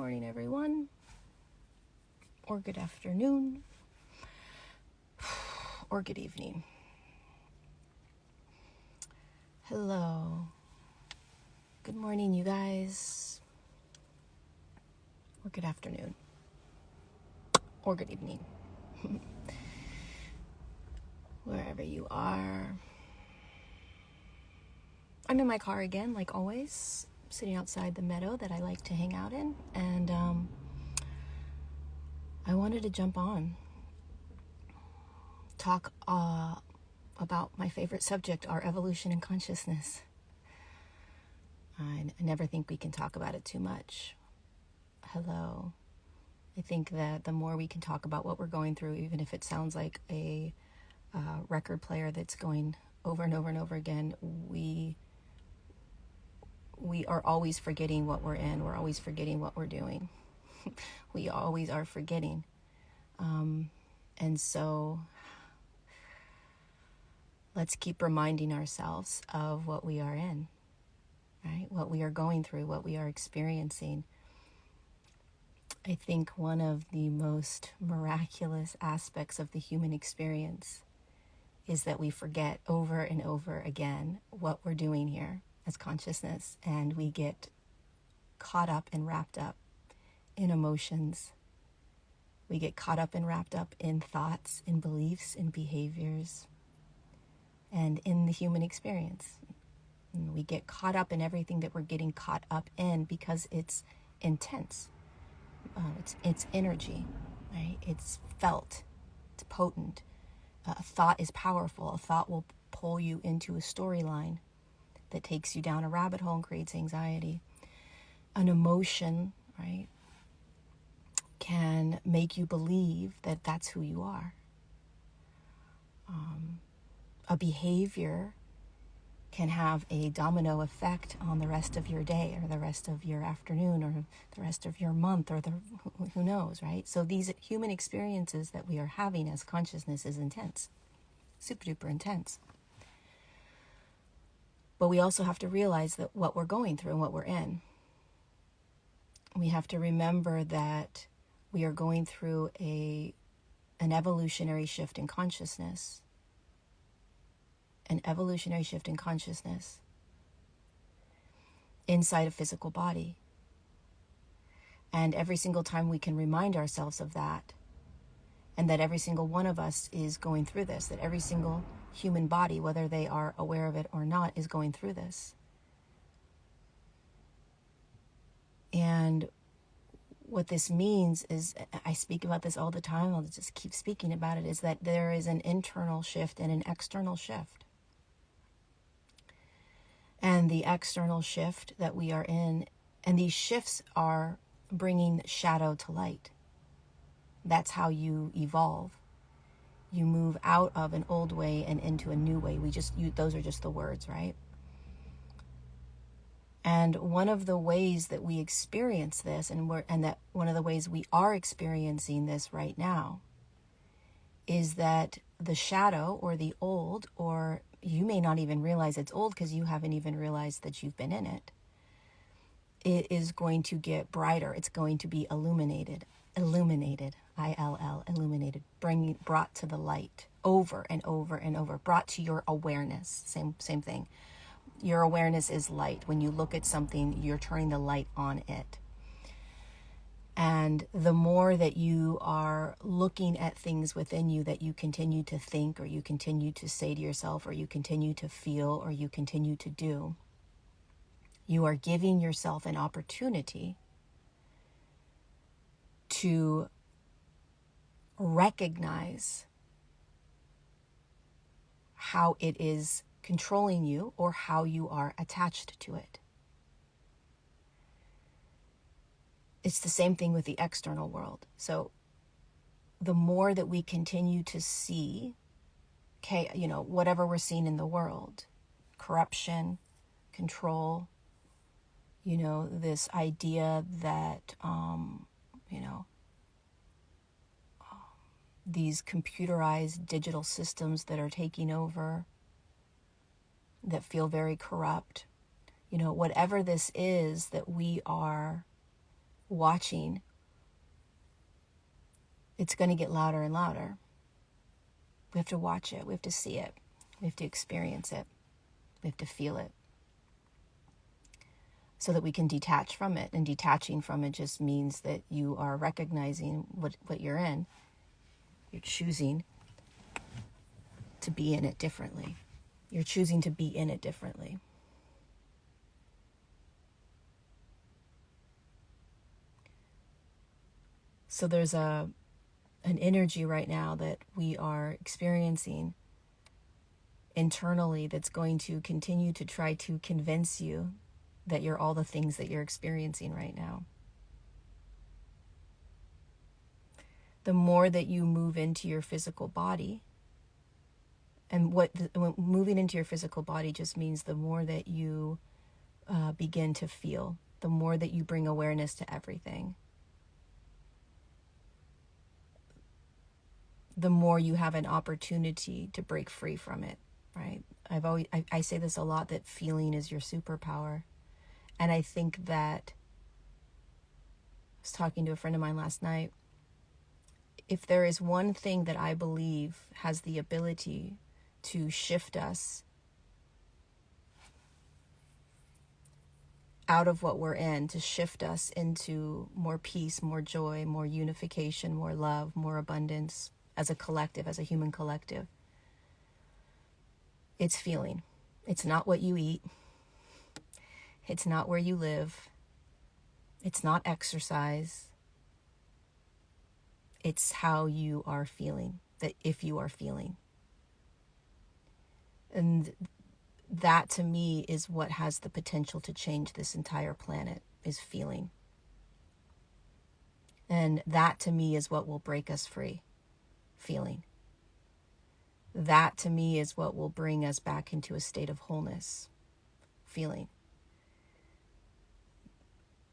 morning, everyone, or good afternoon, or good evening. Hello. Good morning, you guys, or good afternoon, or good evening, wherever you are. I'm in my car again, like always, sitting outside the meadow that I like to hang out in, and I wanted to jump on, talk about my favorite subject, our evolution and consciousness. I never think we can talk about it too much. Hello. I think that the more we can talk about what we're going through, even if it sounds like a record player that's going over and over and over again, we are always forgetting what we're in. We're always forgetting what we're doing. We always are forgetting. And so let's keep reminding ourselves of what we are in, right? What we are going through, what we are experiencing. I think one of the most miraculous aspects of the human experience is that we forget over and over again what we're doing here as consciousness, and we get caught up and wrapped up in emotions. We get caught up and wrapped up in thoughts, in beliefs, in behaviors, and in the human experience. And we get caught up in everything that we're getting caught up in because it's intense. It's energy, right? It's felt. It's potent. A thought is powerful. A thought will pull you into a storyline that takes you down a rabbit hole and creates anxiety. An emotion, right, can make you believe that that's who you are. A behavior can have a domino effect on the rest of your day or the rest of your afternoon or the rest of your month or who knows, right? So these human experiences that we are having as consciousness is intense, super duper intense. But we also have to realize that what we're going through and what we're in. We have to remember that we are going through an evolutionary shift in consciousness. An evolutionary shift in consciousness inside a physical body. And every single time we can remind ourselves of that, and that every single one of us is going through this, that every single human body, whether they are aware of it or not, is going through this. And what this means is, I speak about this all the time, I'll just keep speaking about it, is that there is an internal shift and an external shift. And the external shift that we are in, and these shifts are bringing shadow to light. That's how you evolve. You move out of an old way and into a new way. Those are just the words, right? And one of the ways that we experience this, and that one of the ways we are experiencing this right now, is that the shadow or the old, or you may not even realize it's old because you haven't even realized that you've been in it. It is going to get brighter. It's going to be illuminated, I-L-L, illuminated, brought to the light over and over and over, brought to your awareness. Same thing. Your awareness is light. When you look at something, you're turning the light on it. And the more that you are looking at things within you that you continue to think, or you continue to say to yourself, or you continue to feel, or you continue to do, you are giving yourself an opportunity to recognize how it is controlling you or how you are attached to it. It's the same thing with the external world. So the more that we continue to see, whatever we're seeing in the world, corruption, control, this idea that, these computerized digital systems that are taking over, that feel very corrupt, whatever this is that we are watching, it's going to get louder and louder. We have to watch it. We have to see it. We have to experience it. We have to feel it, so that we can detach from it. And detaching from it just means that you are recognizing what you're in. You're choosing to be in it differently. You're choosing to be in it differently. So there's an energy right now that we are experiencing internally that's going to continue to try to convince you that you're all the things that you're experiencing right now. The more that you move into your physical body, and moving into your physical body just means the more that you begin to feel, the more that you bring awareness to everything, the more you have an opportunity to break free from it, right? I say this a lot, that feeling is your superpower. And I think that, I was talking to a friend of mine last night, if there is one thing that I believe has the ability to shift us out of what we're in, to shift us into more peace, more joy, more unification, more love, more abundance as a collective, as a human collective, it's feeling. It's not what you eat. It's not where you live. It's not exercise. It's how you are feeling, that if you are feeling. And that to me is what has the potential to change this entire planet, is feeling. And that to me is what will break us free, feeling. That to me is what will bring us back into a state of wholeness, feeling.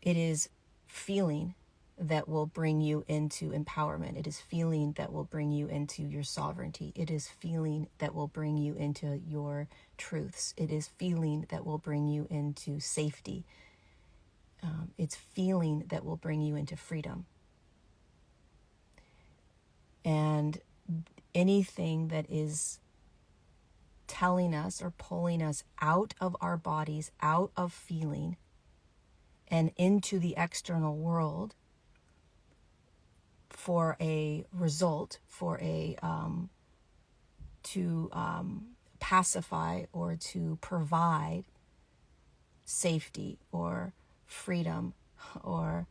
It is feeling that will bring you into empowerment. It is feeling that will bring you into your sovereignty. It is feeling that will bring you into your truths. It is feeling that will bring you into safety. It's feeling that will bring you into freedom. And anything that is telling us or pulling us out of our bodies, out of feeling, and into the external world for a result, for a to pacify or to provide safety or freedom or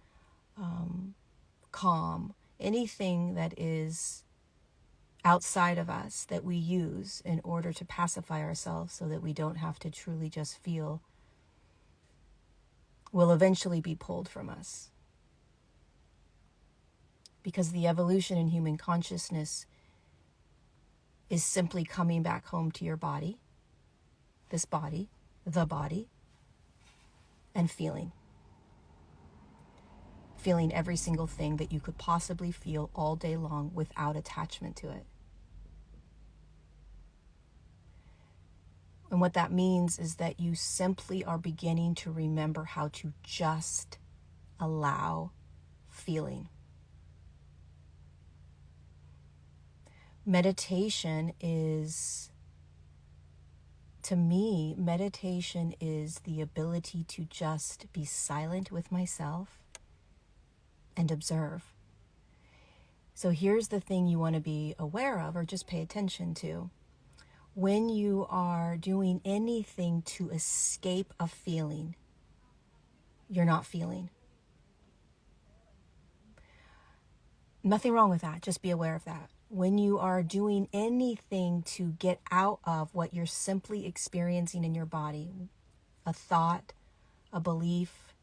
calm, anything that is outside of us that we use in order to pacify ourselves so that we don't have to truly just feel, will eventually be pulled from us. Because the evolution in human consciousness is simply coming back home to your body, this body, the body, and feeling. Feeling every single thing that you could possibly feel all day long without attachment to it. And what that means is that you simply are beginning to remember how to just allow feeling. Meditation is, to me, meditation is the ability to just be silent with myself and observe. So here's the thing you want to be aware of, or just pay attention to. When you are doing anything to escape a feeling, you're not feeling. Nothing wrong with that. Just be aware of that. When you are doing anything to get out of what you're simply experiencing in your body, a thought, a belief,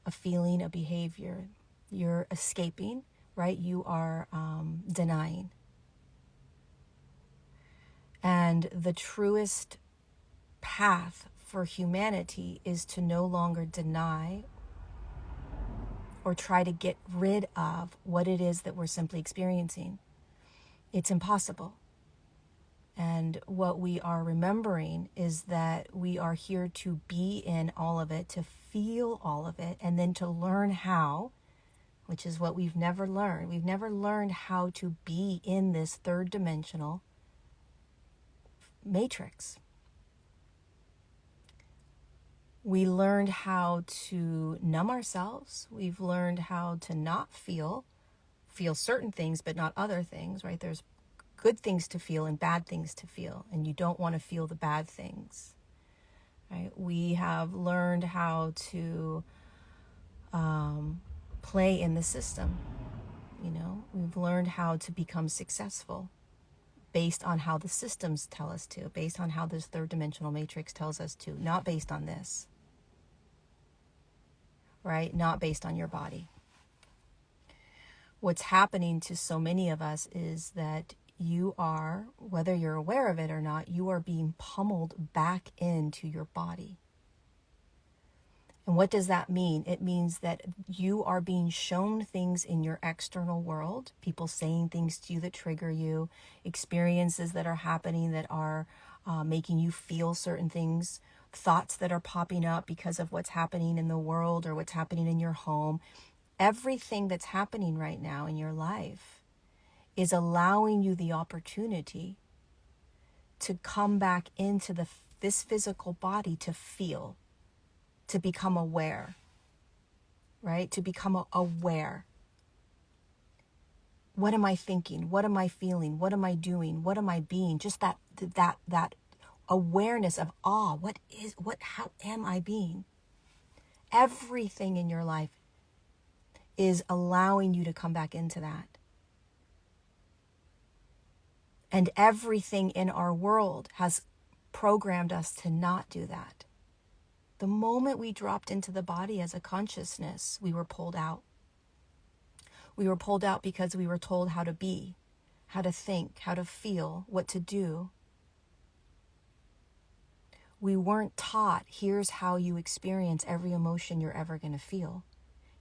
a feeling, a behavior, you're escaping, right? You are denying. And the truest path for humanity is to no longer deny or try to get rid of what it is that we're simply experiencing. It's impossible. And what we are remembering is that we are here to be in all of it, to feel all of it, and then to learn how which is what we've never learned. We've never learned how to be in this third dimensional matrix. We learned how to numb ourselves. We've learned how to not feel certain things, but not other things, right? There's good things to feel and bad things to feel, and you don't want to feel the bad things, right? We have learned how to play in the system. We've learned how to become successful based on how the systems tell us to, based on how this third dimensional matrix tells us to, not based on this, right? Not based on your body. What's happening to so many of us is that you are, whether you're aware of it or not, you are being pummeled back into your body. And what does that mean? It means that you are being shown things in your external world, people saying things to you that trigger you, experiences that are happening that are making you feel certain things, thoughts that are popping up because of what's happening in the world or what's happening in your home. Everything that's happening right now in your life is allowing you the opportunity to come back into this physical body to feel, to become aware, right? To become aware. What am I thinking? What am I feeling? What am I doing? What am I being? Just that awareness of how am I being? Everything in your life is allowing you to come back into that. And everything in our world has programmed us to not do that. The moment we dropped into the body as a consciousness, we were pulled out. We were pulled out because we were told how to be, how to think, how to feel, what to do. We weren't taught, here's how you experience every emotion you're ever going to feel.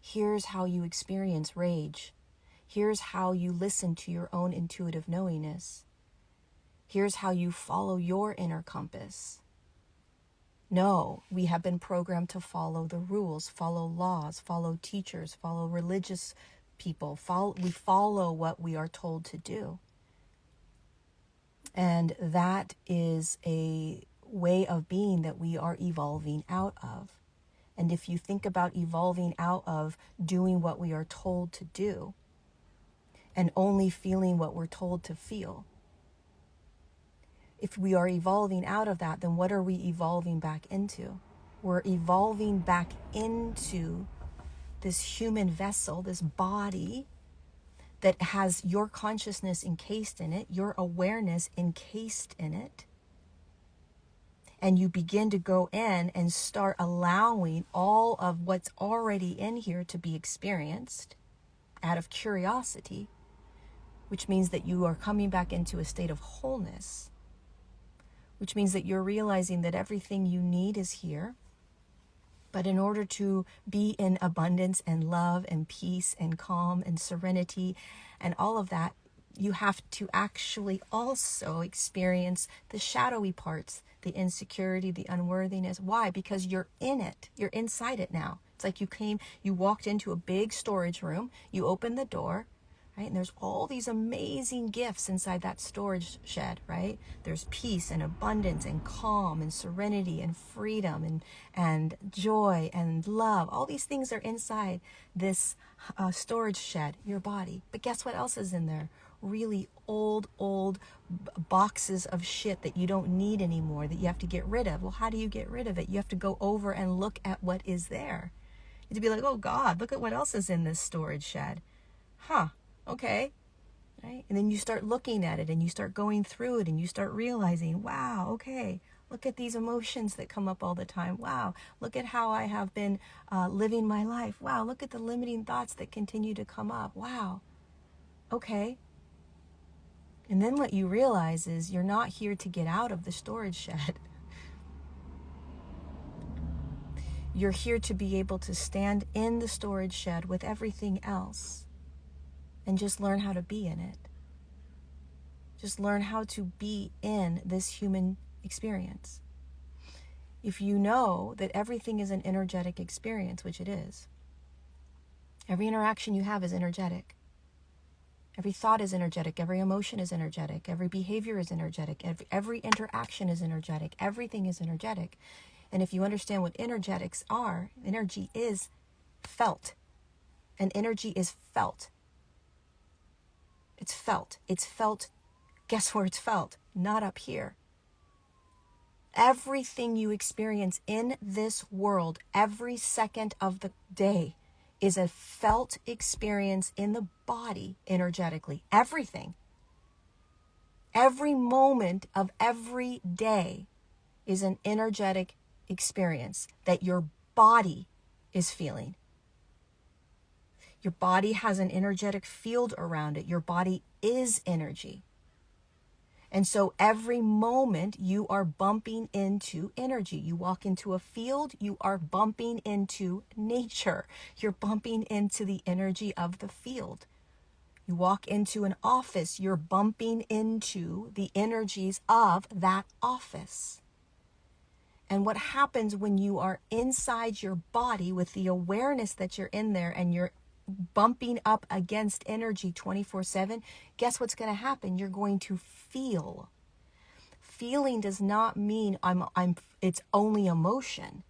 Here's how you experience rage. Here's how you listen to your own intuitive knowingness. Here's how you follow your inner compass. No, we have been programmed to follow the rules, follow laws, follow teachers, follow religious people. We follow what we are told to do. And that is a way of being that we are evolving out of. And if you think about evolving out of doing what we are told to do and only feeling what we're told to feel, if we are evolving out of that, then what are we evolving back into? We're evolving back into this human vessel, this body that has your consciousness encased in it, your awareness encased in it. And you begin to go in and start allowing all of what's already in here to be experienced out of curiosity, which means that you are coming back into a state of wholeness, which means that you're realizing that everything you need is here. But in order to be in abundance and love and peace and calm and serenity and all of that, you have to actually also experience the shadowy parts, the insecurity, the unworthiness. Why? Because you're in it. You're inside it now. It's like you walked into a big storage room, you opened the door, right? And there's all these amazing gifts inside that storage shed, right? There's peace and abundance and calm and serenity and freedom and joy and love. All these things are inside this storage shed, your body. But guess what else is in there? Really old boxes of shit that you don't need anymore, that you have to get rid of. Well, how do you get rid of it? You have to go over and look at what is there. You have to be like, oh God, look at what else is in this storage shed. Huh. Okay, right? And then you start looking at it and you start going through it and you start realizing, wow, okay, look at these emotions that come up all the time. Wow, look at how I have been living my life. Wow, look at the limiting thoughts that continue to come up. Wow, okay. And then what you realize is you're not here to get out of the storage shed. You're here to be able to stand in the storage shed with everything else and just learn how to be in it. Just learn how to be in this human experience. If you know that everything is an energetic experience, which it is, Every interaction you have is energetic. Every thought is energetic. Every emotion is energetic. Every behavior is energetic. Every interaction is energetic. Everything is energetic. And if you understand what energetics are, energy is felt. And energy is felt. It's felt. It's felt. Guess where it's felt? Not up here. Everything you experience in this world, every second of the day, is a felt experience in the body energetically. Everything. Every moment of every day is an energetic experience that your body is feeling. Your body has an energetic field around it. Your body is energy. And so every moment you are bumping into energy. You walk into a field, you are bumping into nature. You're bumping into the energy of the field. You walk into an office, you're bumping into the energies of that office. And what happens when you are inside your body with the awareness that you're in there and you're bumping up against energy 24/7, guess what's going to happen? You're going to feel. Feeling does not mean it's only emotion.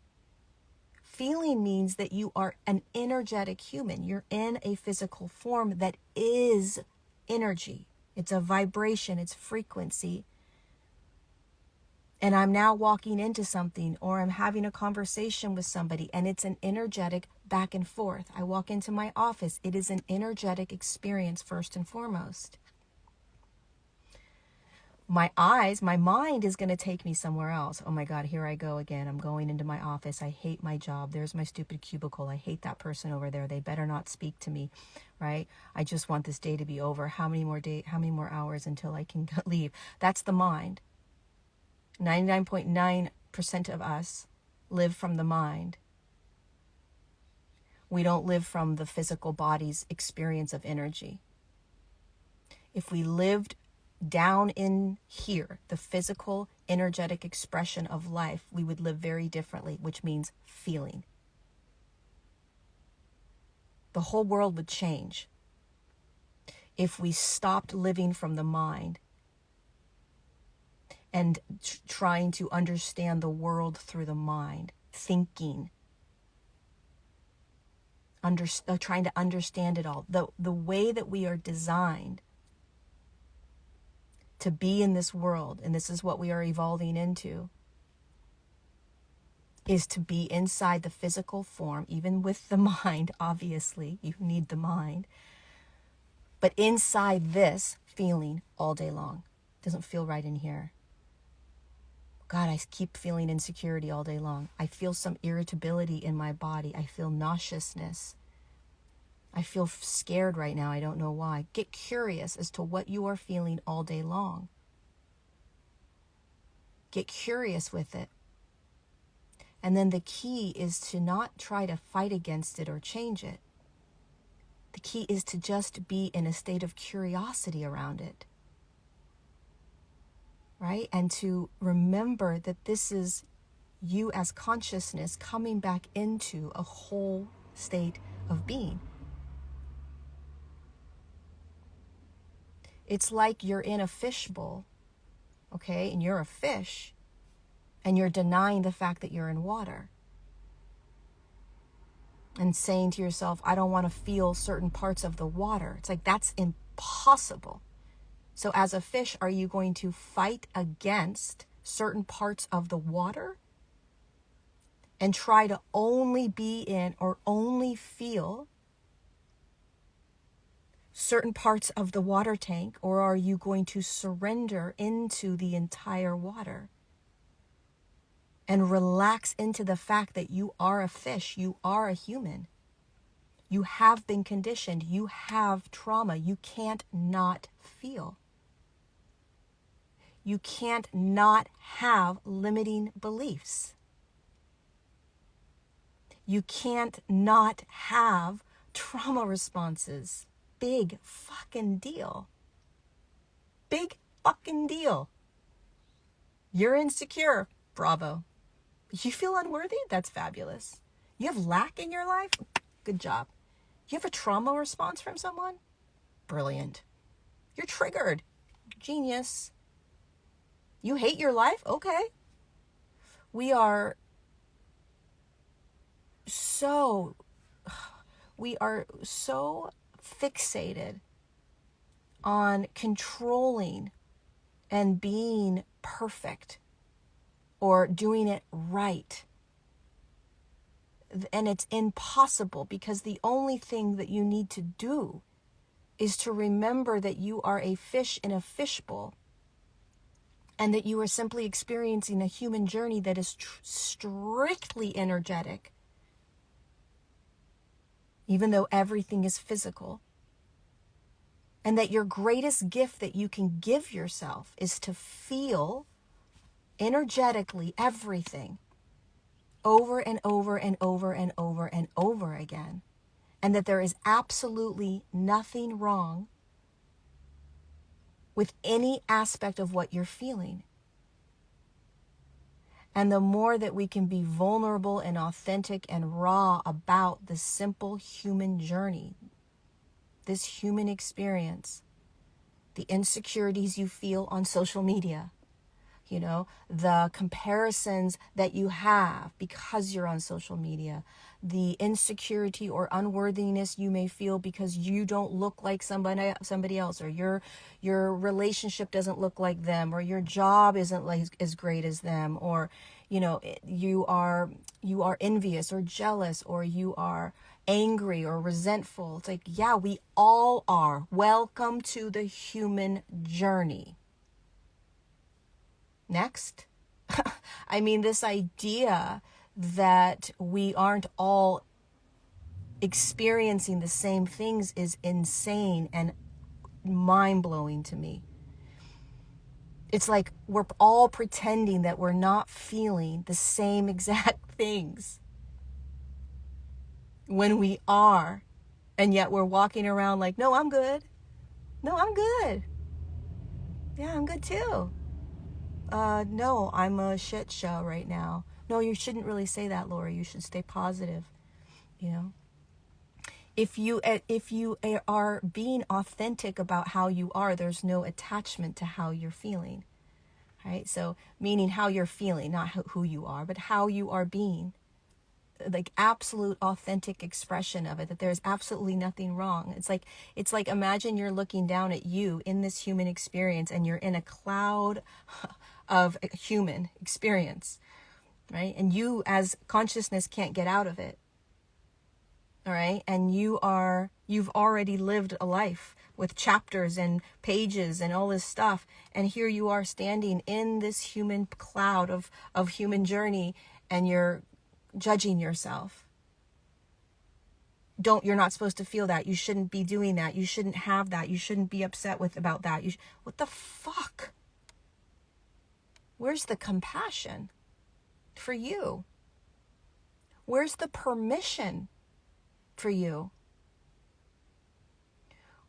Feeling means that you are an energetic human. You're in a physical form that is energy. It's a vibration, it's frequency. And I'm now walking into something, or I'm having a conversation with somebody, and it's an energetic back and forth. I walk into my office. It is an energetic experience first and foremost. My mind is going to take me somewhere else. Oh my God, here I go again. I'm going into my office. I hate my job. There's my stupid cubicle. I hate that person over there. They better not speak to me, right? I just want this day to be over. How many more hours until I can leave? That's the mind. 99.9% of us live from the mind. We don't live from the physical body's experience of energy. If we lived down in here, the physical, energetic expression of life, we would live very differently, which means feeling. The whole world would change if we stopped living from the mind and trying to understand the world through the mind, thinking, trying to understand it all. The way that we are designed to be in this world, and this is what we are evolving into, is to be inside the physical form, even with the mind. Obviously, you need the mind. But inside this, feeling all day long. Doesn't feel right in here. God, I keep feeling insecurity all day long. I feel some irritability in my body. I feel nauseousness. I feel scared right now. I don't know why. Get curious as to what you are feeling all day long. Get curious with it. And then the key is to not try to fight against it or change it. The key is to just be in a state of curiosity around it. Right? And to remember that this is you as consciousness coming back into a whole state of being. It's like you're in a fishbowl, okay? And you're a fish, and you're denying the fact that you're in water. And saying to yourself, I don't want to feel certain parts of the water. It's like, that's impossible. So as a fish, are you going to fight against certain parts of the water and try to only be in or only feel certain parts of the water tank, or are you going to surrender into the entire water and relax into the fact that you are a fish, you are a human? You have been conditioned, you have trauma, you can't not feel. You can't not have limiting beliefs. You can't not have trauma responses. Big fucking deal. Big fucking deal. You're insecure. Bravo. You feel unworthy? That's fabulous. You have lack in your life? Good job. You have a trauma response from someone? Brilliant. You're triggered. Genius. You hate your life? Okay. We are so fixated on controlling and being perfect or doing it right. And it's impossible, because the only thing that you need to do is to remember that you are a fish in a fishbowl, and that you are simply experiencing a human journey that is strictly energetic, even though everything is physical. And that your greatest gift that you can give yourself is to feel energetically everything over and over and over and over and over again. And that there is absolutely nothing wrong with any aspect of what you're feeling. And the more that we can be vulnerable and authentic and raw about the simple human journey, this human experience, the insecurities you feel on social media, the comparisons that you have because you're on social media, the insecurity or unworthiness you may feel because you don't look like somebody else, or your relationship doesn't look like them, or your job isn't like as great as them, or you are envious or jealous, or you are angry or resentful. It's like, yeah, we all are. Welcome to the human journey. Next. This idea that we aren't all experiencing the same things is insane and mind-blowing to me. It's like we're all pretending that we're not feeling the same exact things when we are, and yet we're walking around like, no, I'm good. No, I'm good. Yeah, I'm good too. No, I'm a shit show right now. No, you shouldn't really say that, Lori. You should stay positive. If you are being authentic about how you are, there's no attachment to how you're feeling, right? So meaning how you're feeling, not who you are, but how you are being. Like absolute authentic expression of it, that there's absolutely nothing wrong. It's like imagine you're looking down at you in this human experience, and you're in a cloud of human experience, right? And you as consciousness can't get out of it. All right. And you've already lived a life with chapters and pages and all this stuff. And here you are standing in this human cloud of human journey, and you're judging yourself. You're not supposed to feel that. You shouldn't be doing that. You shouldn't have that. You shouldn't be upset about that. What the fuck? Where's the compassion for you? Where's the permission for you?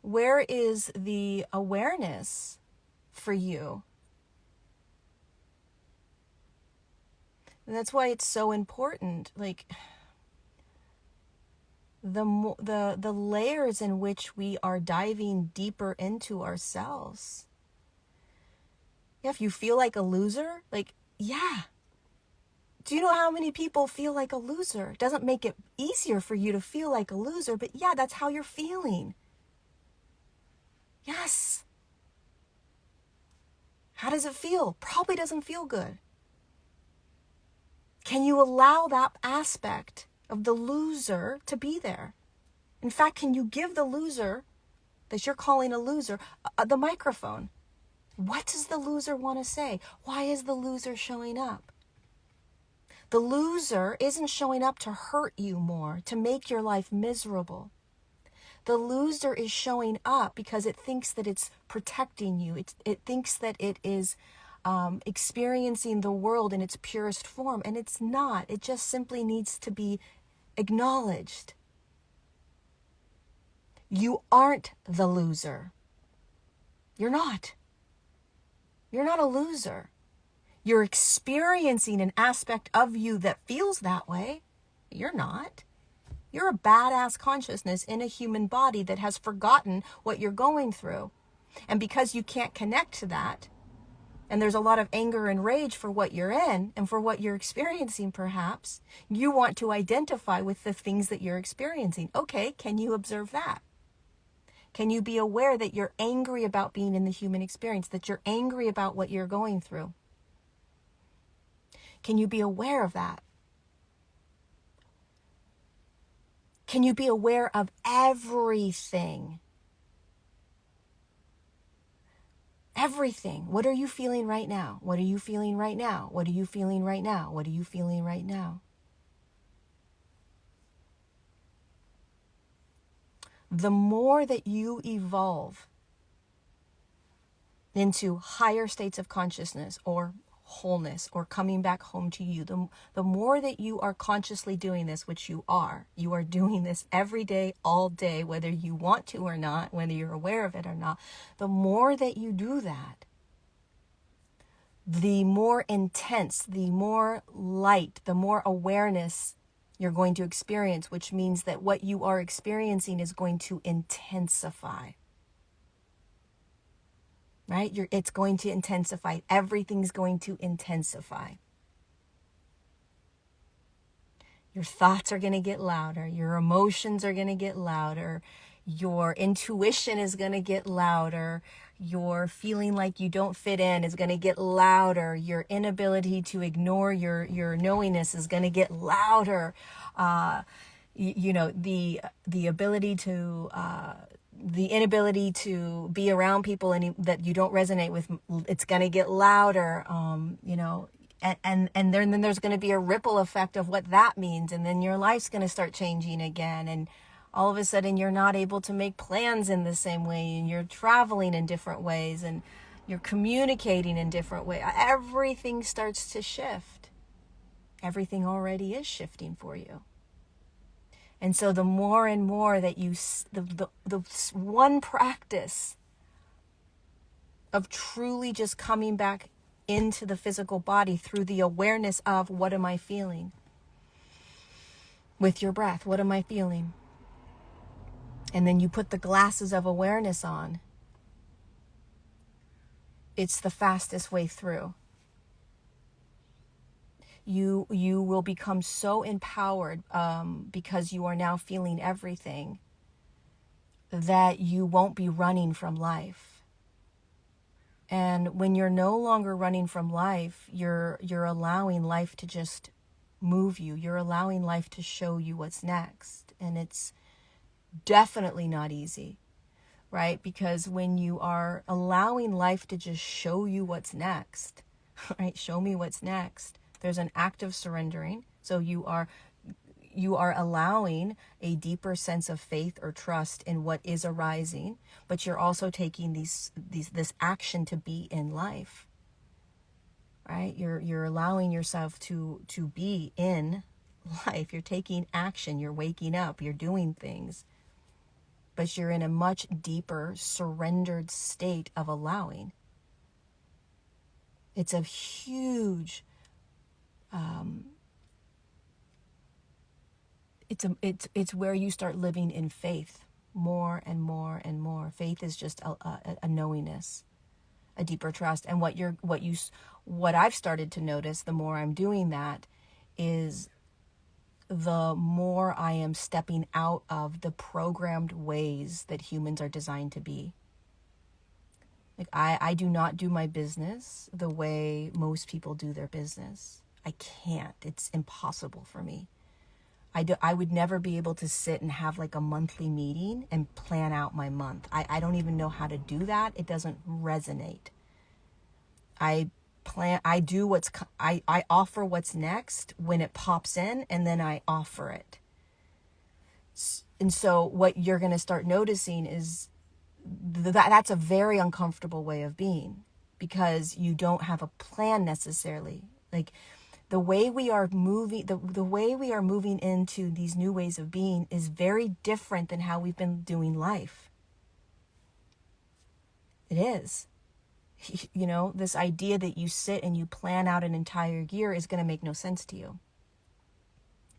Where is the awareness for you? And that's why it's so important, like the layers in which we are diving deeper into ourselves. Yeah, if you feel like a loser, yeah. Do you know how many people feel like a loser? It doesn't make it easier for you to feel like a loser, but yeah, that's how you're feeling. Yes. How does it feel? Probably doesn't feel good. Can you allow that aspect of the loser to be there? In fact, can you give the loser that you're calling a loser the microphone? What does the loser want to say? Why is the loser showing up? The loser isn't showing up to hurt you more, to make your life miserable. The loser is showing up because it thinks that it's protecting you. It thinks that it is experiencing the world in its purest form, and it's not. It just simply needs to be acknowledged. You aren't the loser. You're not. You're not a loser. You're experiencing an aspect of you that feels that way. You're not. You're a badass consciousness in a human body that has forgotten what you're going through. And because you can't connect to that, and there's a lot of anger and rage for what you're in and for what you're experiencing, perhaps, you want to identify with the things that you're experiencing. Okay, can you observe that? Can you be aware that you're angry about being in the human experience, that you're angry about what you're going through? Can you be aware of that? Can you be aware of everything? Everything. What are you feeling right now? What are you feeling right now? What are you feeling right now? What are you feeling right now? The more that you evolve into higher states of consciousness or wholeness or coming back home to you, the more that you are consciously doing this, which you are doing this every day, all day, whether you want to or not, whether you're aware of it or not, the more that you do that, the more intense, the more light, the more awareness you're going to experience, which means that what you are experiencing is going to intensify. Right? It's going to intensify. Everything's going to intensify. Your thoughts are going to get louder. Your emotions are going to get louder. Your intuition is going to get louder. Your feeling like you don't fit in is going to get louder. Your inability to ignore your knowingness is going to get louder. The ability to the inability to be around people that you don't resonate with, it's going to get louder. And then there's going to be a ripple effect of what that means, and then your life's going to start changing again, and all of a sudden you're not able to make plans in the same way, and you're traveling in different ways, and you're communicating in different ways. Everything starts to shift. Everything already is shifting for you. And so the more and more that the one practice of truly just coming back into the physical body through the awareness of, what am I feeling? With your breath, what am I feeling? And then you put the glasses of awareness on. It's the fastest way through. You will become so empowered because you are now feeling everything, that you won't be running from life. And when you're no longer running from life, you're allowing life to just move you. You're allowing life to show you what's next. And it's definitely not easy, right? Because when you are allowing life to just show you what's next, right? Show me what's next. There's an act of surrendering. So you are allowing a deeper sense of faith or trust in what is arising, but you're also taking this action to be in life, right? You're allowing yourself to be in life. You're taking action. You're waking up. You're doing things, but you're in a much deeper surrendered state of allowing. It's a huge it's where you start living in faith more and more and more. Faith is just a knowingness, a deeper trust. And what I've started to notice, the more I'm doing that, is the more I am stepping out of the programmed ways that humans are designed to be. Like I do not do my business the way most people do their business. I can't. It's impossible for me. I would never be able to sit and have like a monthly meeting and plan out my month. I don't even know how to do that. It doesn't resonate. I offer what's next when it pops in, and then I offer it. And so what you're going to start noticing is that's a very uncomfortable way of being, because you don't have a plan necessarily. Like the way we are moving, the way we are moving into these new ways of being is very different than how we've been doing life. It is. You know, this idea that you sit and you plan out an entire year is going to make no sense to you.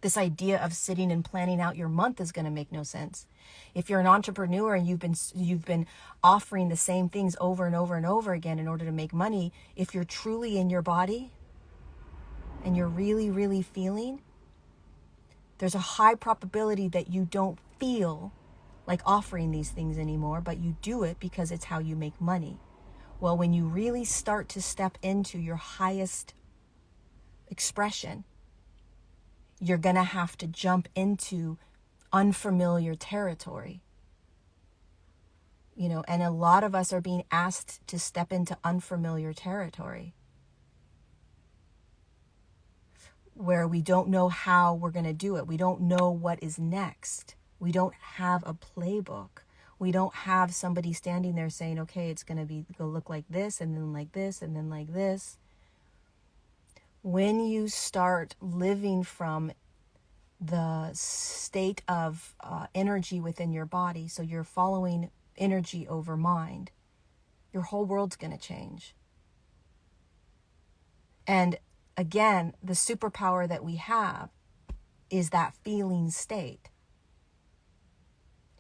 This idea of sitting and planning out your month is going to make no sense. If you're an entrepreneur and you've been offering the same things over and over and over again in order to make money, if you're truly in your body and you're really, really feeling, there's a high probability that you don't feel like offering these things anymore, but you do it because it's how you make money. Well, when you really start to step into your highest expression, you're going to have to jump into unfamiliar territory. You know, and a lot of us are being asked to step into unfamiliar territory where we don't know how we're going to do it. We don't know what is next. We don't have a playbook. We don't have somebody standing there saying, okay, it's going to go look like this, and then like this, and then like this. When you start living from the state of energy within your body, so you're following energy over mind, your whole world's going to change. And again, the superpower that we have is that feeling state.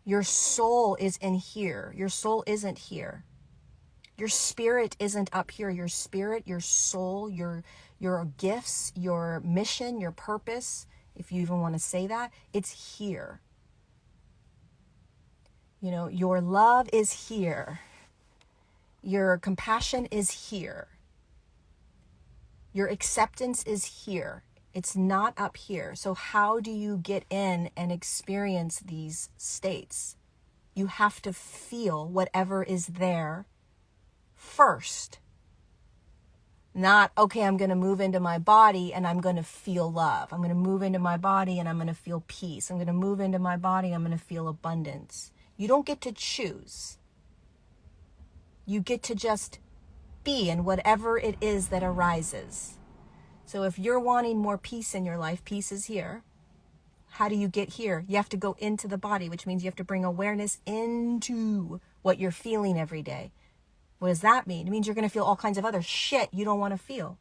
Your soul is in here. Your soul isn't here. Your spirit isn't up here. Your spirit, your soul, your gifts, your mission, your purpose, if you even want to say that, it's here. You know, your love is here. Your compassion is here. Your acceptance is here. It's not up here. So how do you get in and experience these states? You have to feel whatever is there first. Not, okay, I'm going to move into my body and I'm going to feel love. I'm going to move into my body and I'm going to feel peace. I'm going to move into my body. I'm going to feel abundance. You don't get to choose. You get to just be in whatever it is that arises. So if you're wanting more peace in your life, peace is here. How do you get here? You have to go into the body, which means you have to bring awareness into what you're feeling every day. What does that mean? It means you're going to feel all kinds of other shit you don't want to feel.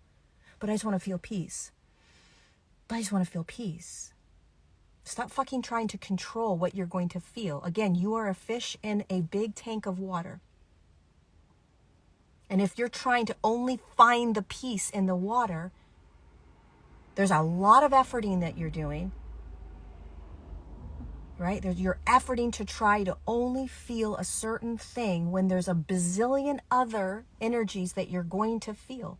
But I just want to feel peace. But I just want to feel peace. Stop fucking trying to control what you're going to feel. Again, you are a fish in a big tank of water. And if you're trying to only find the peace in the water, there's a lot of efforting that you're doing, right? You're efforting to try to only feel a certain thing when there's a bazillion other energies that you're going to feel.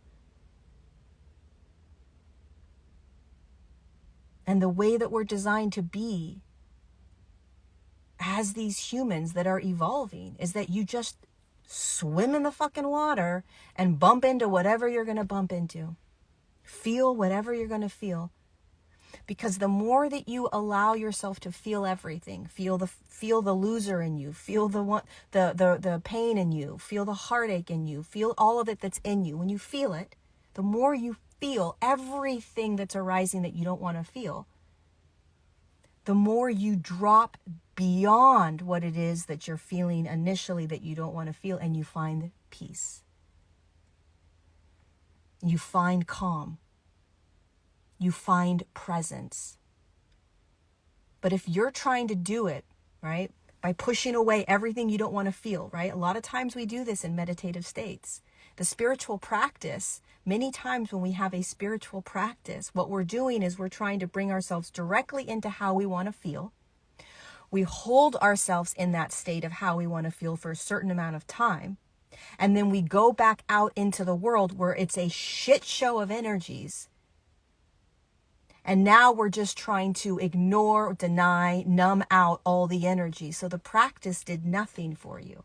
And the way that we're designed to be as these humans that are evolving is that you just swim in the fucking water and bump into whatever you're going to bump into. Feel whatever you're going to feel. Because the more that you allow yourself to feel everything, feel the loser in you, feel the pain in you, feel the heartache in you, feel all of it that's in you. When you feel it, the more you feel everything that's arising that you don't want to feel, the more you drop beyond what it is that you're feeling initially that you don't want to feel, and you find peace. You find calm. You find presence. But if you're trying to do it, right, by pushing away everything you don't want to feel, right? A lot of times we do this in meditative states. The spiritual practice, many times when we have a spiritual practice, what we're doing is we're trying to bring ourselves directly into how we want to feel. We hold ourselves in that state of how we want to feel for a certain amount of time. And then we go back out into the world where it's a shit show of energies. And now we're just trying to ignore, deny, numb out all the energy. So the practice did nothing for you.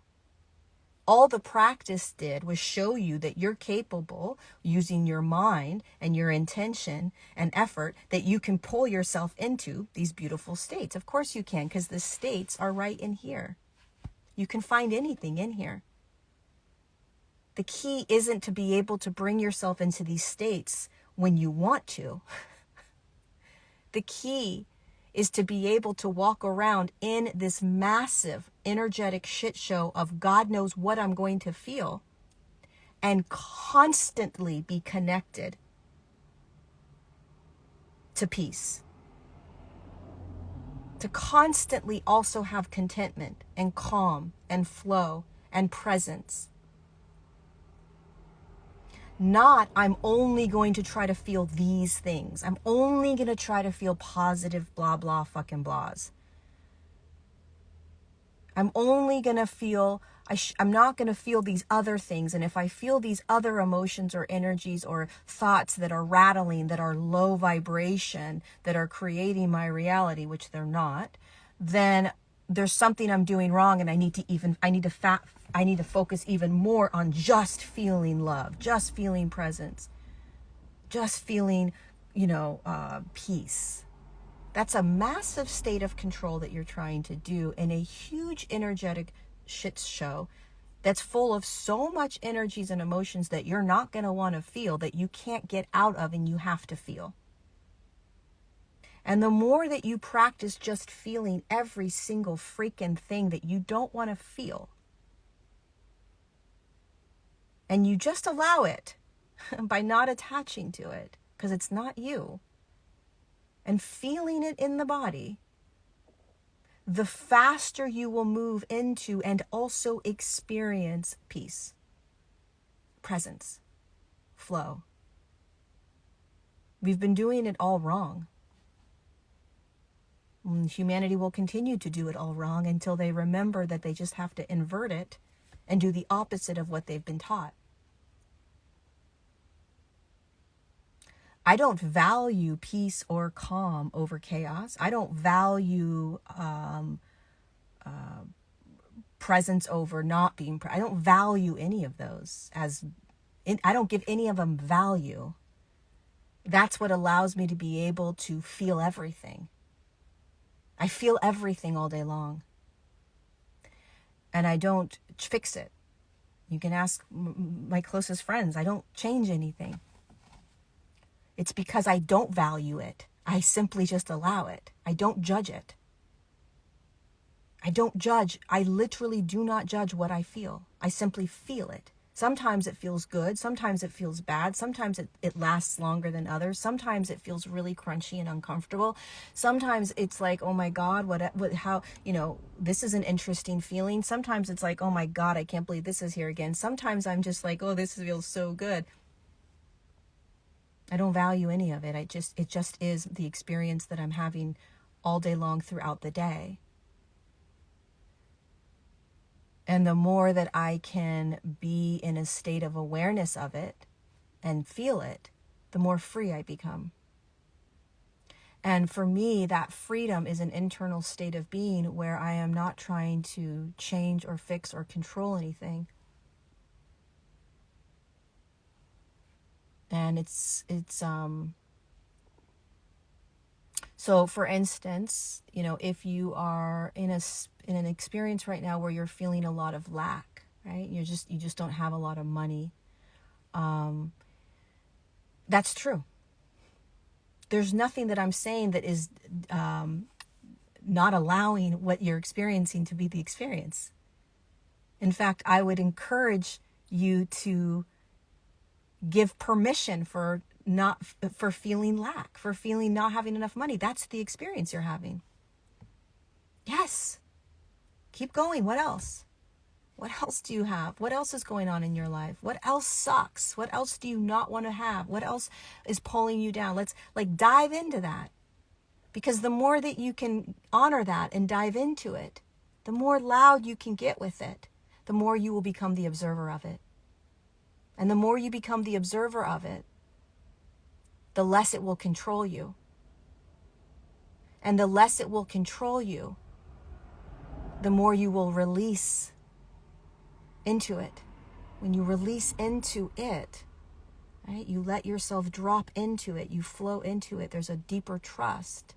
All the practice did was show you that you're capable, using your mind and your intention and effort, that you can pull yourself into these beautiful states. Of course you can, because the states are right in here. You can find anything in here. The key isn't to be able to bring yourself into these states when you want to. The key is to be able to walk around in this massive energetic shit show of God knows what I'm going to feel, and constantly be connected to peace. to constantly also have contentment and calm and flow and presence. Not, I'm only going to try to feel these things. I'm only going to try to feel positive blah, blah, fucking blahs. I'm only going to feel, I'm not going to feel these other things. And if I feel these other emotions or energies or thoughts that are rattling, that are low vibration, that are creating my reality, which they're not, then there's something I'm doing wrong. And I need to focus even more on just feeling love, just feeling presence, just feeling, peace. That's a massive state of control that you're trying to do in a huge energetic shit show that's full of so much energies and emotions that you're not going to want to feel, that you can't get out of and you have to feel. And the more that you practice just feeling every single freaking thing that you don't want to feel, and you just allow it by not attaching to it, because it's not you, and feeling it in the body, the faster you will move into and also experience peace, presence, flow. We've been doing it all wrong. Humanity will continue to do it all wrong until they remember that they just have to invert it and do the opposite of what they've been taught. I don't value peace or calm over chaos. I don't value presence over not being I don't value any of those I don't give any of them value. That's what allows me to be able to feel everything. I feel everything all day long. And I don't fix it. You can ask my closest friends. I don't change anything. It's because I don't value it. I simply just allow it. I don't judge it. I don't judge. I literally do not judge what I feel. I simply feel it. Sometimes it feels good. Sometimes it feels bad. Sometimes it lasts longer than others. Sometimes it feels really crunchy and uncomfortable. Sometimes it's like, oh my God, how, this is an interesting feeling. Sometimes it's like, oh my God, I can't believe this is here again. Sometimes I'm just like, oh, this feels so good. I don't value any of it. It just is the experience that I'm having all day long throughout the day. And the more that I can be in a state of awareness of it and feel it, the more free I become. And for me, that freedom is an internal state of being where I am not trying to change or fix or control anything. And so for instance, if you are in an experience right now where you're feeling a lot of lack, right? You just don't have a lot of money. That's true. There's nothing that I'm saying that is not allowing what you're experiencing to be the experience. In fact, I would encourage you to give permission for feeling lack, for feeling not having enough money. That's the experience you're having. Yes. Keep going. What else? What else do you have? What else is going on in your life? What else sucks? What else do you not want to have? What else is pulling you down? Let's dive into that. Because the more that you can honor that and dive into it, the more loud you can get with it, the more you will become the observer of it. And the more you become the observer of it, the less it will control you. And the less it will control you, the more you will release into it. When you release into it, right, you let yourself drop into it, you flow into it, there's a deeper trust.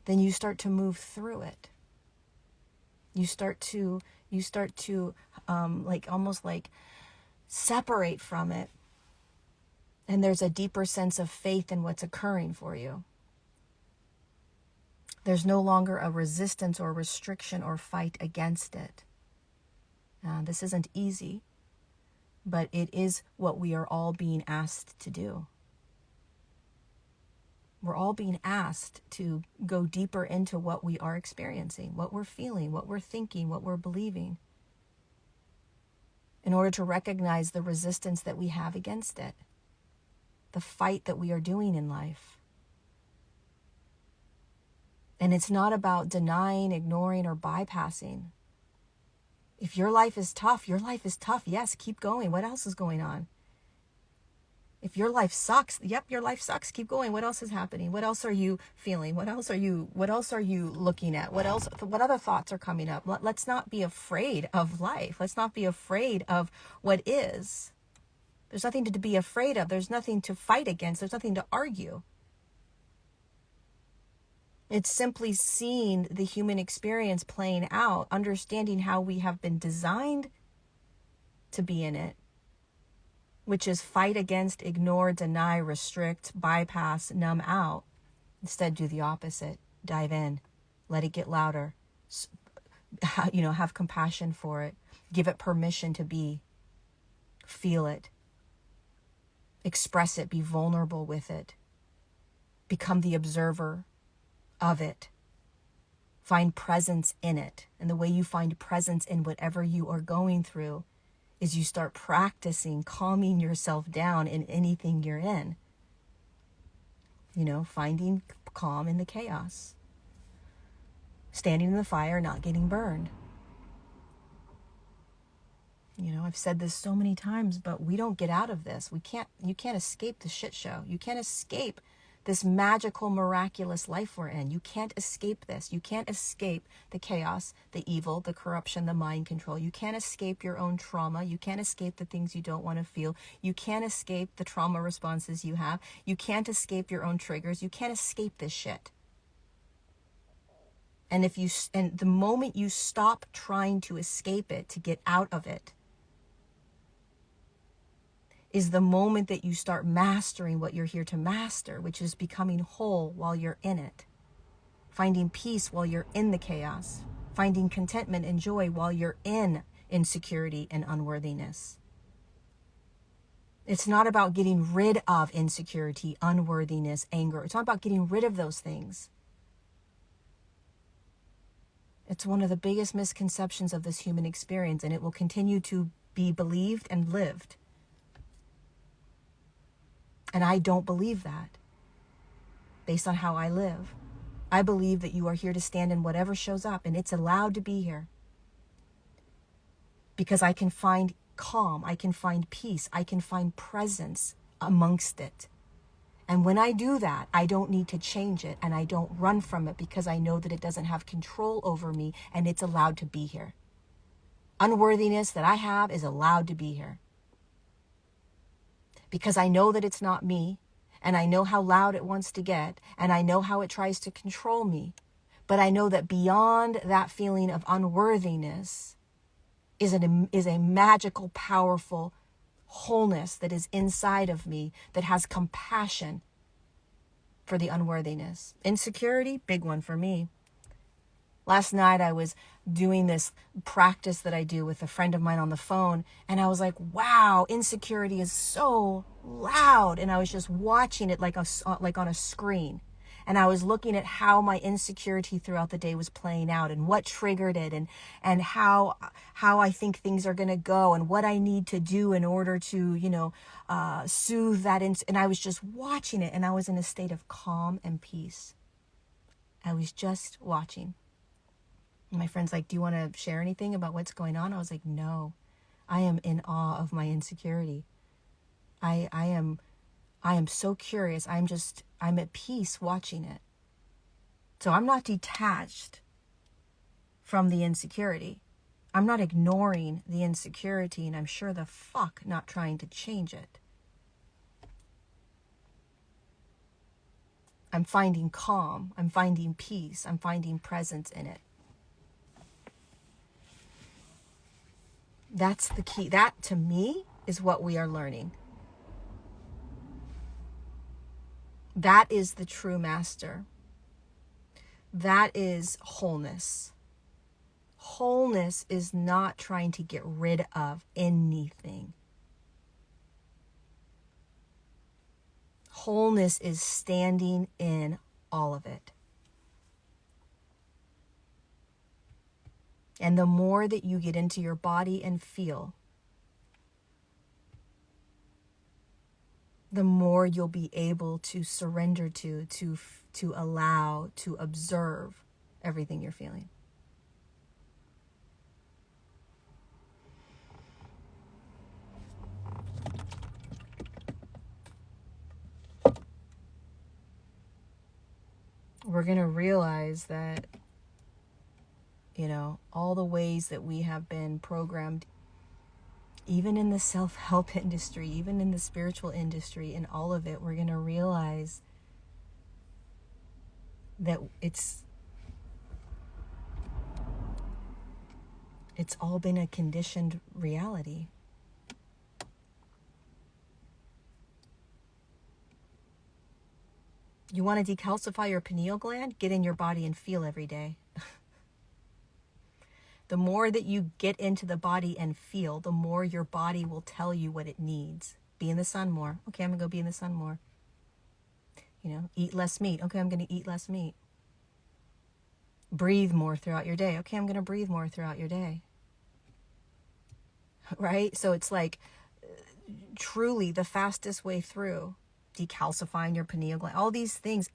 Then you start to move through it. You start to almost separate from it. And there's a deeper sense of faith in what's occurring for you. There's no longer a resistance or restriction or fight against it. This isn't easy, but it is what we are all being asked to do. We're all being asked to go deeper into what we are experiencing, what we're feeling, what we're thinking, what we're believing, in order to recognize the resistance that we have against it, the fight that we are doing in life. And it's not about denying, ignoring, or bypassing. If your life is tough, your life is tough. Yes, keep going. What else is going on? If your life sucks, yep, your life sucks. Keep going. What else is happening? What else are you feeling? What else are you looking at? What other thoughts are coming up? Let's not be afraid of life. Let's not be afraid of what is. There's nothing to be afraid of. There's nothing to fight against. There's nothing to argue. It's simply seeing the human experience playing out, understanding how we have been designed to be in it, which is fight against, ignore, deny, restrict, bypass, numb out. Instead, do the opposite. Dive in. Let it get louder. Have compassion for it. Give it permission to be. Feel it. Express it. Be vulnerable with it. Become the observer of it. Find presence in it. And the way you find presence in whatever you are going through is you start practicing calming yourself down in anything you're in. Finding calm in the chaos. Standing in the fire, not getting burned. I've said this so many times, but we don't get out of this. You can't escape the shit show. You can't escape this magical, miraculous life we're in. You can't escape this. You can't escape the chaos, the evil, the corruption, the mind control. You can't escape your own trauma. You can't escape the things you don't want to feel. You can't escape the trauma responses you have. You can't escape your own triggers. You can't escape this shit. And the moment you stop trying to escape it, to get out of it, is the moment that you start mastering what you're here to master, which is becoming whole while you're in it. Finding peace while you're in the chaos. Finding contentment and joy while you're in insecurity and unworthiness. It's not about getting rid of insecurity, unworthiness, anger. It's not about getting rid of those things. It's one of the biggest misconceptions of this human experience, and it will continue to be believed and lived. And I don't believe that, based on how I live. I believe that you are here to stand in whatever shows up, and it's allowed to be here. Because I can find calm, I can find peace, I can find presence amongst it. And when I do that, I don't need to change it, and I don't run from it, because I know that it doesn't have control over me, and it's allowed to be here. Unworthiness that I have is allowed to be here. Because I know that it's not me, and I know how loud it wants to get, and I know how it tries to control me. But I know that beyond that feeling of unworthiness is a magical, powerful wholeness that is inside of me that has compassion for the unworthiness. Insecurity, big one for me. Last night I was doing this practice that I do with a friend of mine on the phone, and I was like, wow, insecurity is so loud. And I was just watching it like on a screen. And I was looking at how my insecurity throughout the day was playing out, and what triggered it, and how I think things are going to go, and what I need to do in order to, soothe that. And I was just watching it, and I was in a state of calm and peace. I was just watching. My friend's like, do you want to share anything about what's going on? I was like, no, I am in awe of my insecurity. I am so curious. I'm at peace watching it. So I'm not detached from the insecurity. I'm not ignoring the insecurity, and I'm sure the fuck not trying to change it. I'm finding calm. I'm finding peace. I'm finding presence in it. That's the key. That, to me, is what we are learning. That is the true master. That is wholeness. Wholeness is not trying to get rid of anything. Wholeness is standing in all of it. And the more that you get into your body and feel, the more you'll be able to surrender to allow, to observe everything you're feeling. We're going to realize that, all the ways that we have been programmed, even in the self-help industry, even in the spiritual industry, in all of it, we're going to realize that it's all been a conditioned reality. You want to decalcify your pineal gland? Get in your body and feel every day. The more that you get into the body and feel, the more your body will tell you what it needs. Be in the sun more. Okay, I'm going to go be in the sun more. Eat less meat. Okay, I'm going to eat less meat. Breathe more throughout your day. Okay, I'm going to breathe more throughout your day. Right? So it's like truly the fastest way through decalcifying your pineal gland. All these things.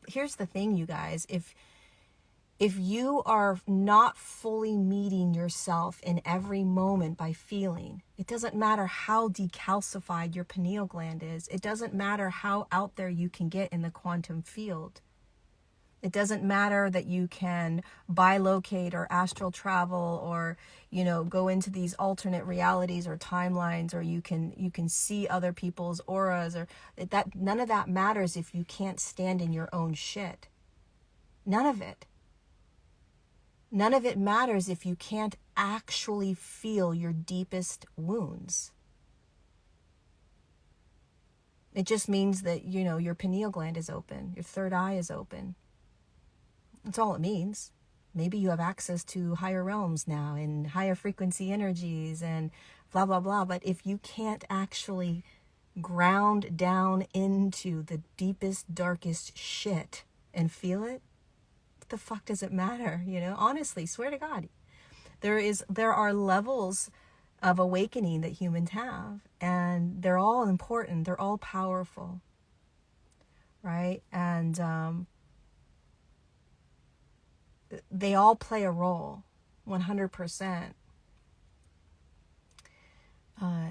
Here's the thing, you guys. If you are not fully meeting yourself in every moment by feeling, it doesn't matter how decalcified your pineal gland is. It doesn't matter how out there you can get in the quantum field. It doesn't matter that you can bilocate or astral travel or, go into these alternate realities or timelines, or you can see other people's auras, or that. None of that matters if you can't stand in your own shit. None of it. None of it matters if you can't actually feel your deepest wounds. It just means that, your pineal gland is open, your third eye is open. That's all it means. Maybe you have access to higher realms now and higher frequency energies and blah, blah, blah. But if you can't actually ground down into the deepest, darkest shit and feel it, the fuck does it matter? Honestly, swear to God, there are levels of awakening that humans have, and they're all important. They're all powerful, right? And they all play a role, 100%.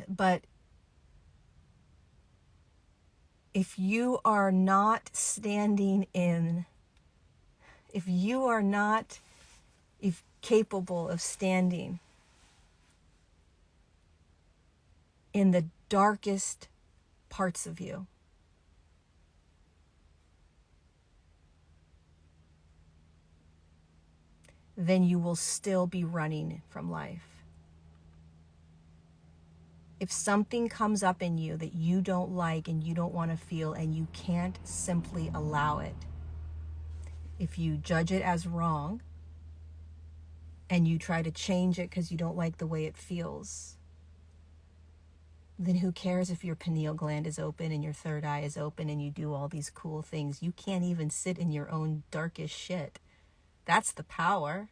But if you are not standing in, if you are not capable of standing in the darkest parts of you, then you will still be running from life. If something comes up in you that you don't like and you don't want to feel and you can't simply allow it, if you judge it as wrong and you try to change it because you don't like the way it feels, then who cares if your pineal gland is open and your third eye is open and you do all these cool things? You can't even sit in your own darkest shit. That's the power.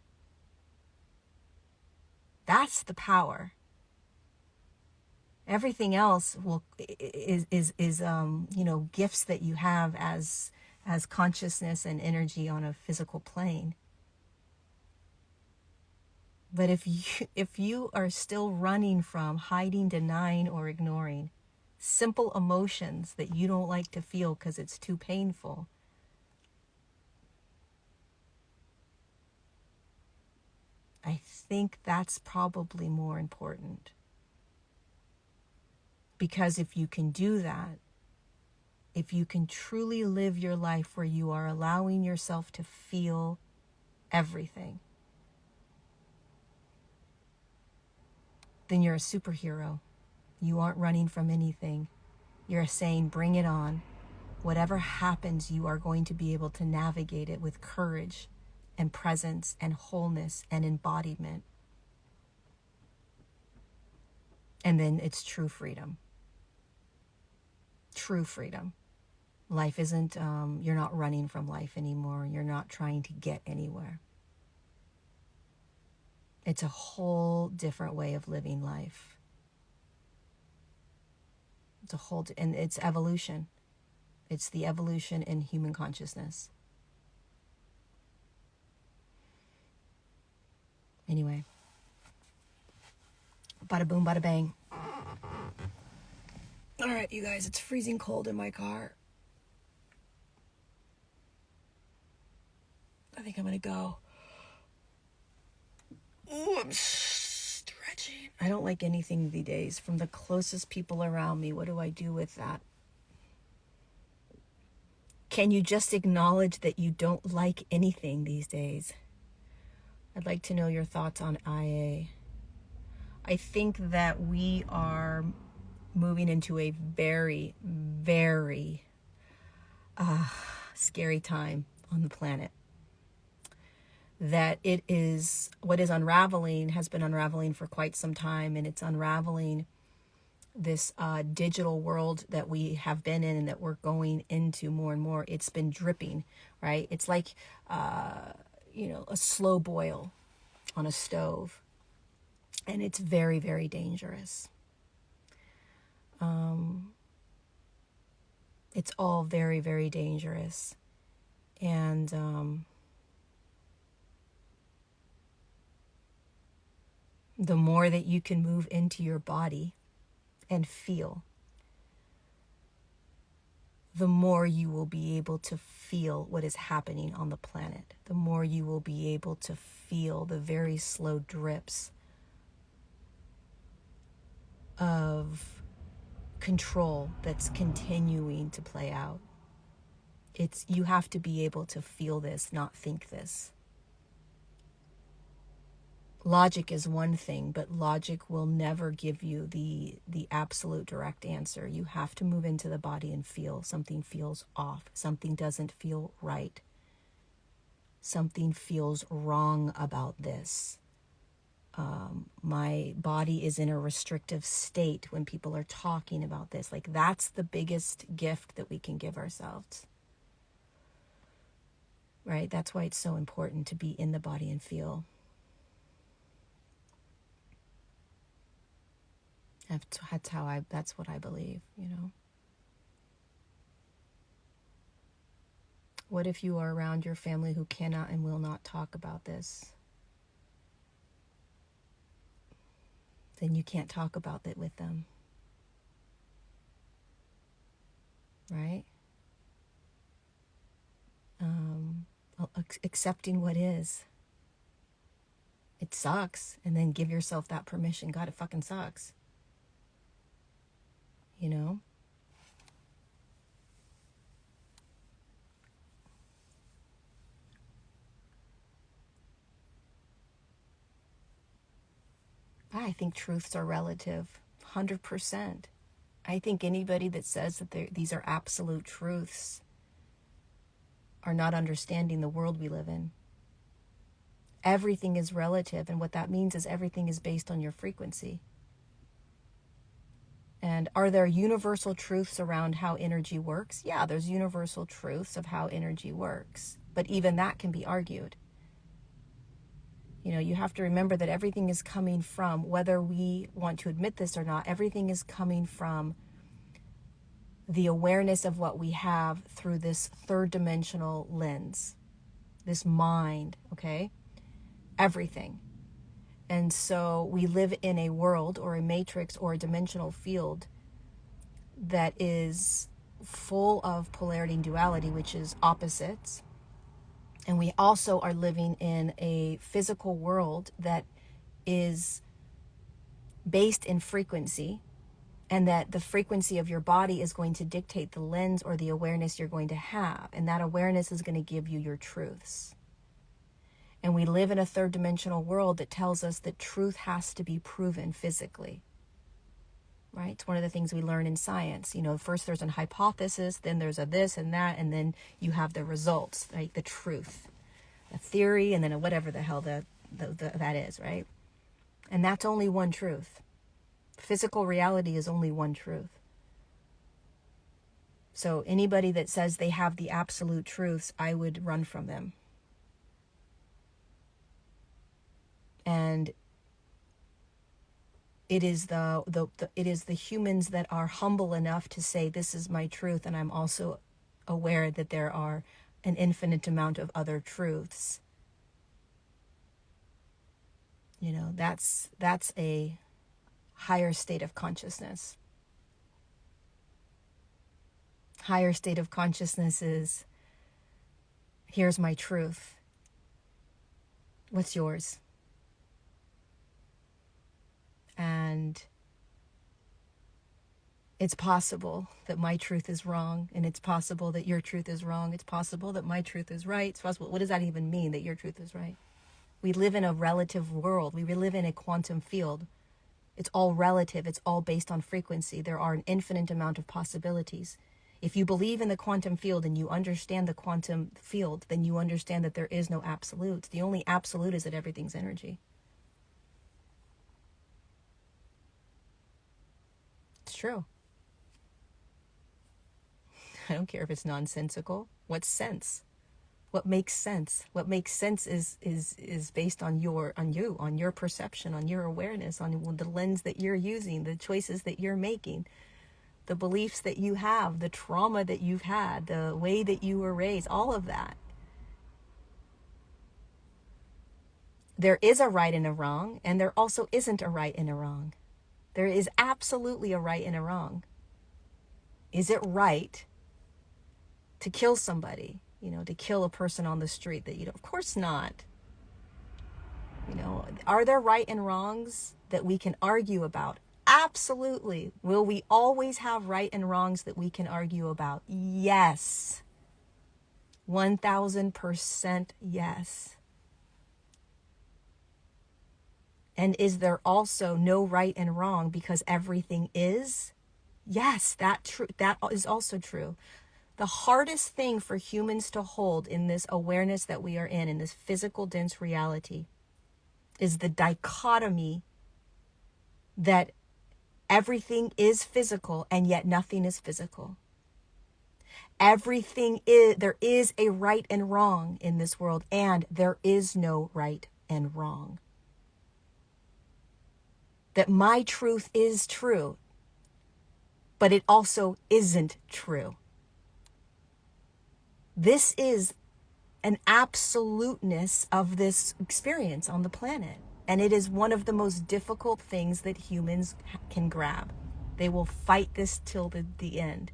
That's the power. Everything else is gifts that you have as consciousness and energy on a physical plane. But if you are still running from, hiding, denying, or ignoring simple emotions that you don't like to feel because it's too painful, I think that's probably more important. Because if you can do that, if you can truly live your life where you are allowing yourself to feel everything, then you're a superhero. You aren't running from anything. You're saying, bring it on. Whatever happens, you are going to be able to navigate it with courage and presence and wholeness and embodiment. And then it's true freedom. True freedom. Life isn't, you're not running from life anymore. You're not trying to get anywhere. It's a whole different way of living life. It's a whole, and it's evolution. It's the evolution in human consciousness. Anyway, bada boom, bada bang. All right, you guys, it's freezing cold in my car. I think I'm gonna go. Oh, I'm stretching. I don't like anything these days. From the closest people around me, what do I do with that? Can you just acknowledge that you don't like anything these days? I'd like to know your thoughts on IA. I think that we are moving into a very, very scary time on the planet. That it is, what is unraveling has been unraveling for quite some time, and it's unraveling this digital world that we have been in and that we're going into more and more. It's been dripping, right? It's like, a slow boil on a stove, and it's very, very dangerous. It's all very, very dangerous. And the more that you can move into your body and feel, the more you will be able to feel what is happening on the planet. The more you will be able to feel the very slow drips of control that's continuing to play out. You have to be able to feel this, not think this. Logic is one thing, but logic will never give you the absolute direct answer. You have to move into the body and feel. Something feels off. Something doesn't feel right. Something feels wrong about this. My body is in a restrictive state when people are talking about this. Like, that's the biggest gift that we can give ourselves. Right? That's why it's so important to be in the body and feel. That's what I believe, What if you are around your family who cannot and will not talk about this? Then you can't talk about it with them. Right? Accepting what is. It sucks. And then give yourself that permission. God, it fucking sucks. I think truths are relative, 100%. I think anybody that says that these are absolute truths are not understanding the world we live in. Everything is relative, and what that means is everything is based on your frequency. And are there universal truths around how energy works? Yeah, there's universal truths of how energy works, but even that can be argued. You have to remember that everything is coming from, whether we want to admit this or not, everything is coming from the awareness of what we have through this third dimensional lens, this mind, okay? Everything. And so we live in a world or a matrix or a dimensional field that is full of polarity and duality, which is opposites. And we also are living in a physical world that is based in frequency, and that the frequency of your body is going to dictate the lens or the awareness you're going to have. And that awareness is going to give you your truths. And we live in a third dimensional world that tells us that truth has to be proven physically. Right? It's one of the things we learn in science. First there's an hypothesis, then there's a this and that, and then you have the results, right? The truth, a theory, and then a whatever the hell that is, right? And that's only one truth. Physical reality is only one truth. So anybody that says they have the absolute truths, I would run from them. And it is the humans that are humble enough to say, this is my truth, and I'm also aware that there are an infinite amount of other truths. You know, that's a higher state of consciousness. Higher state of consciousness is, here's my truth. What's yours? And it's possible that my truth is wrong, and it's possible that your truth is wrong. It's possible that my truth is right. It's possible. What does that even mean, that your truth is right? We live in a relative world. We live in a quantum field. It's all relative. It's all based on frequency. There are an infinite amount of possibilities. If you believe in the quantum field and you understand the quantum field, then you understand that there is no absolutes. The only absolute is that everything's energy. It's true. I don't care if it's nonsensical. What's sense? What makes sense? What makes sense is based on your perception, on your awareness, on the lens that you're using, the choices that you're making, the beliefs that you have, the trauma that you've had, the way that you were raised, all of that. There is a right and a wrong, and there also isn't a right and a wrong. There is absolutely a right and a wrong. Is it right to kill somebody? You know, to kill a person on the street that you don't? Of course not. You know, are there right and wrongs that we can argue about? Absolutely. Will we always have right and wrongs that we can argue about? Yes. 1000% yes. And is there also no right and wrong because everything is? Yes, that is also true. The hardest thing for humans to hold in this awareness that we are in this physical dense reality, is the dichotomy that everything is physical and yet nothing is physical. There is a right and wrong in this world, and there is no right and wrong. That my truth is true, but it also isn't true. This is an absoluteness of this experience on the planet. And it is one of the most difficult things that humans can grab. They will fight this till the end.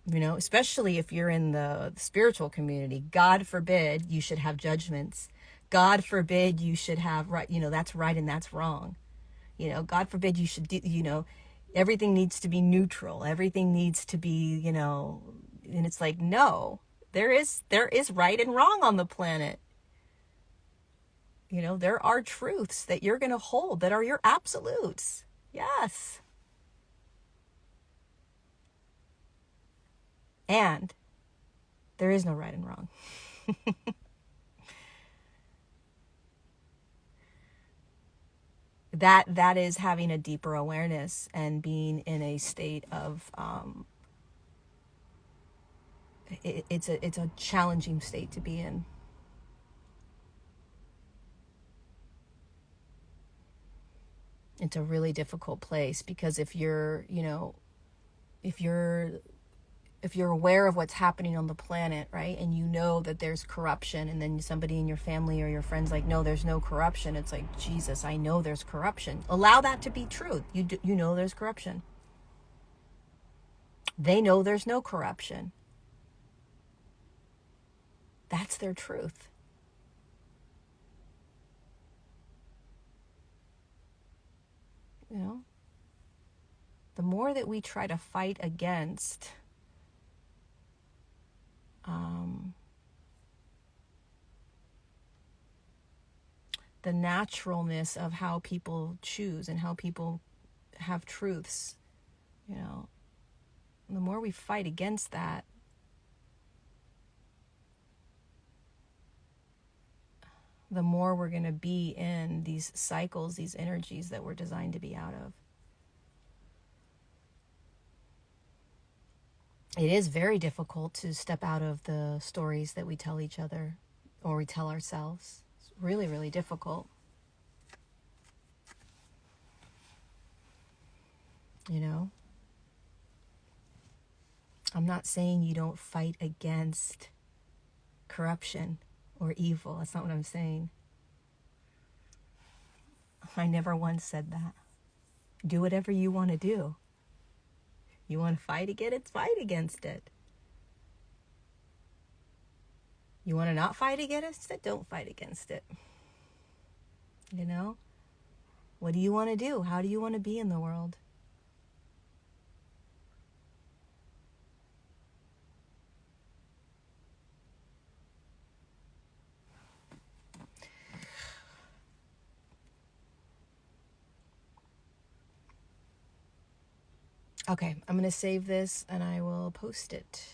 You know, especially if you're in the spiritual community. God forbid you should have judgments. God forbid you should have right, you know, that's right and that's wrong. You know, God forbid you should do, you know, everything needs to be neutral. Everything needs to be, you know, and it's like, no, there is right and wrong on the planet. You know, there are truths that you're going to hold that are your absolutes. Yes. And there is no right and wrong. That is having a deeper awareness and being in a state of it's a challenging state to be in. It's a really difficult place, because if you're aware of what's happening on the planet, right, and you know that there's corruption, and then somebody in your family or your friends like, no, there's no corruption. It's like, Jesus, I know there's corruption. Allow that to be true. You know there's corruption. They know there's no corruption. That's their truth. You know, the more that we try to fight against the naturalness of how people choose and how people have truths, you know, the more we fight against that, the more we're going to be in these cycles, these energies that we're designed to be out of. It is very difficult to step out of the stories that we tell each other or we tell ourselves. It's really, really difficult. You know? I'm not saying you don't fight against corruption or evil. That's not what I'm saying. I never once said that. Do whatever you want to do. You want to fight against it? Fight against it. You want to not fight against it? Don't fight against it. You know? What do you want to do? How do you want to be in the world? Okay, I'm going to save this and I will post it.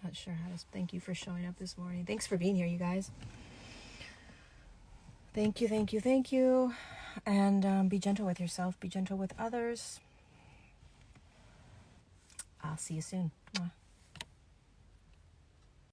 Not sure how to... Thank you for showing up this morning. Thanks for being here, you guys. Thank you, thank you, thank you. And be gentle with yourself. Be gentle with others. I'll see you soon. Mwah.